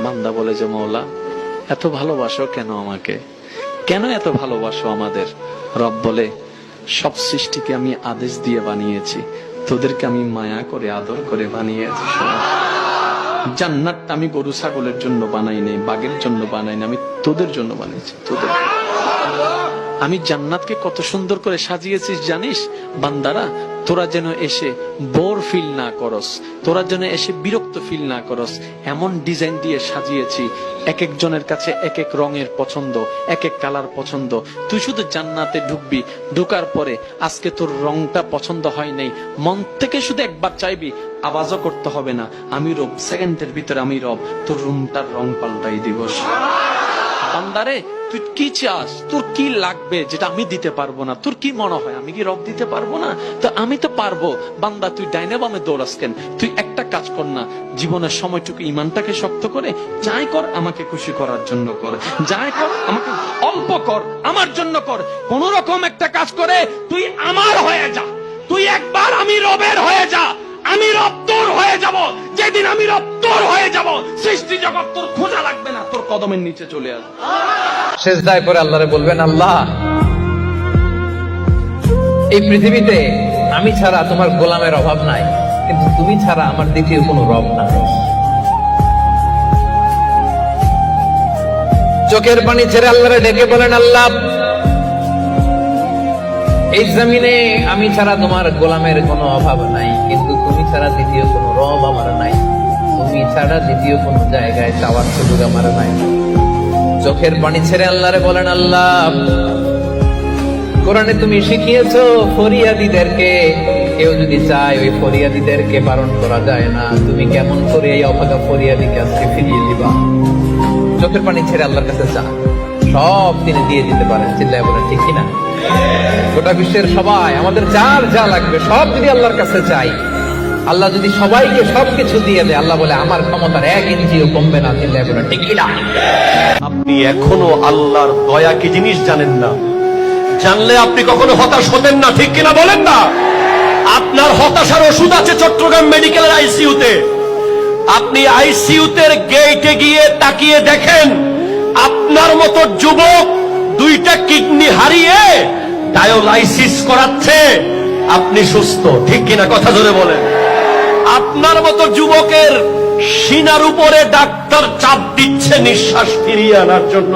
বান্দা বলে যে মওলা এত ভালোবাসো কেন আমাকে, কেন এত ভালোবাসো আমাদের? রব বলে সব সৃষ্টিকে আমি আদেশ দিয়ে বানিয়েছি, তোদেরকে আমি মায়া করে আদর করে বানিয়েছি। জান্নাতটা আমি গরু ছাগলের জন্য বানাই নাই, বাঘের জন্য বানাই নাই, আমি তোদের জন্য বানিয়েছি। তোদের আমি জান্নাতকে কত সুন্দর করে সাজিয়েছিস জানিস বান্দারা, তোরা যেন এসে বোর ফিল না করস, তোরা যেন এসে বিরক্ত ফিল না করস, এমন ডিজাইন দিয়ে সাজিয়েছি। এক একজনের কাছে এক এক রঙের পছন্দ, এক এক কালার পছন্দ। তুই শুধু জান্নাতে ঢুকবি, ঢুকার পরে আজকে তোর রংটা পছন্দ হয় নাই, মন থেকে শুধু একবার চাইবি, আওয়াজও করতে হবে না, আমি রব, সেকেন্ডের ভিতরে আমি রব, তোর রুমটার রং পাল্টাই দিব। বান্দারে তুই কি চাস, তোর কি লাগবে যেটা আমি দিতে পারবো না? তোর কি মনে হয় আমি কি রব দিতে পারবো না? তো আমি তো পারবো। বান্দা তুই ডাইনে বামে দৌড়াস কেন? তুই একটা কাজ কর না, জীবনের সময়টুকু ইমানটাকে শক্ত করে যাই কর আমাকে খুশি করার জন্য কর, যাই কর আমাকে অল্প কর, আমার জন্য কর। কোন রকম একটা কাজ করে তুই আমার হয়ে যা, তুই একবার আমি রবের হয়ে যা, আমি রব তোর হয়ে যাব। যেদিন আমি রব তোর হয়ে যাব, সৃষ্টি জগৎ তোর খোঁজা লাগবে না, তোর কদমের নিচে চলে আসবে। সেজদায় পরে আল্লাহরে বলবেন, আল্লাহ এই পৃথিবীতে আমি ছাড়া তোমার গোলামের অভাব নাই, কিন্তু তুমি ছাড়া আমার দ্বিতীয় কোনো রব নাই। চোখের পানি ছেড়ে আল্লাহরে ডেকে বলেন, আল্লাহ এই জমিনে আমি ছাড়া তোমার গোলামের কোনো অভাব নাই, কিন্তু তুমি ছাড়া দ্বিতীয় কোনো রব আমার নাই, তুমি ছাড়া দ্বিতীয় কোনো জায়গায় চাওয়ার সুযোগ আমার নাই। চোখের পানি ছেড়ে আল্লাহরে বলেন, আল্লাহ কোরআনে তুমি শিখিয়েছো ফরিয়াদীদেরকে কেউ যদি চায় ওই ফরিয়াদীদেরকে বারণ করা যায় না, তুমি কেমন করে এই অভাগা ফরিয়াদীকে আজকে ফিরিয়ে দিবা? চোখের পানি ছেড়ে আল্লাহর কাছে চা, সব তিনি দিয়ে দিতে পারেন। চিল্লায় বলেন ঠিক কিনা? গোটা বিশ্বের সবাই আমাদের যার যা লাগবে সব যদি আল্লাহর কাছে চাই, আল্লাহ যদি সবাইকে সবকিছু দিয়ে দেয়, আল্লাহ বলে আমার ক্ষমতার 1 ইঞ্চিও কমবে না। চিল্লায় বলেন ঠিক কিনা? আপনি এখনো আল্লাহর দয়া কি জিনিস জানেন না, জানলে আপনি কখনো হতাশ হতেন না, ঠিক কিনা বলেন না? আপনার হতাশার ওষুধ আছে চট্টগ্রাম মেডিকেলের আইসিইউতে। আপনি আইসিইউতে গেটে গিয়ে তাকিয়ে দেখেন, আপনার মতো যুবক 2টা কিডনি হারিয়ে ডায়ালাইসিস করাচ্ছে, আপনি সুস্থ, ঠিক কিনা? কথা জোরে বলেন। আপনার মতো যুবকের সিনার উপরে ডাক্তার চাপ দিচ্ছে নিঃশ্বাস ফিরিয়ে আনার জন্য,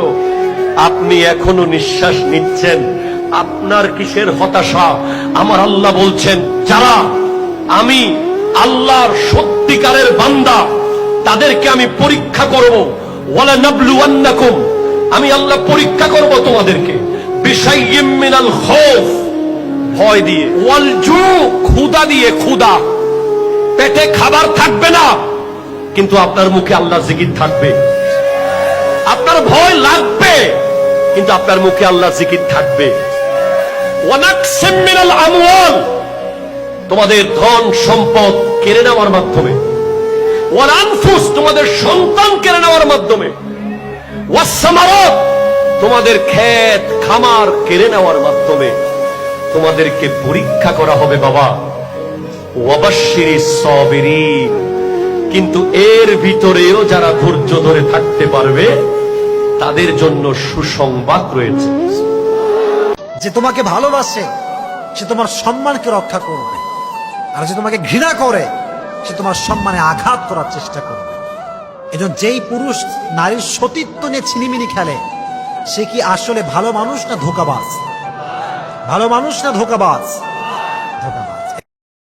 আপনি এখনো নিঃশ্বাস নিচ্ছেন। আপনার কিসের হতাশা? আমার আল্লাহ বলছেন, যারা আমি আল্লাহর সত্যিকারের বান্দা তাদেরকে আমি পরীক্ষা করব। ওয়ালা নাবলুওয়ান্নাকুম, আমি আল্লাহ পরীক্ষা করব তোমাদেরকে বিশাইয়্যিম মিনাল খাউফ, ভয় দিয়ে, ওয়াল জু, ক্ষুধা দিয়ে। ক্ষুধা, পেটে খাবার থাকবে না, কিন্তু আপনার মুখে আল্লাহ জিকির থাকবে। আপনার ভয় লাগবে, কিন্তু আপনার মুখে আল্লাহ জিকির থাকবে। ওয়ানাকসিম মিনাল আমওয়াল, তোমাদের ধন সম্পদ কেড়ে নেওয়ার মাধ্যমে। ওয়াল আনফুস, তোমাদের সন্তান কেড়ে নেওয়ার মাধ্যমে। ওয়াস সামারাত, তোমাদের ক্ষেত খামার কেড়ে নেওয়ার মাধ্যমে তোমাদেরকে পরীক্ষা করা হবে বাবা। ওয়াবাশশিরিস সাবিরিন, কিন্তু এর ভিতরেও যারা ধৈর্য ধরে থাকতে পারবে তাদের জন্য সুসংবাদ রয়েছে। যে তোমাকে ভালোবাসে সে তোমার সম্মানকে রক্ষা করবে, আর যে তোমাকে ঘৃণা করে সে তোমার সম্মানে আঘাত করার চেষ্টা করবে। এজন্য যেই পুরুষ নারীর সতীত্ব নিয়ে ছিনিমিনি খেলে, সে কি আসলে ভালো মানুষ না ধোঁকাবাজ? ভালো মানুষ না ধোঁকাবাজ? ধোঁকাবাজ।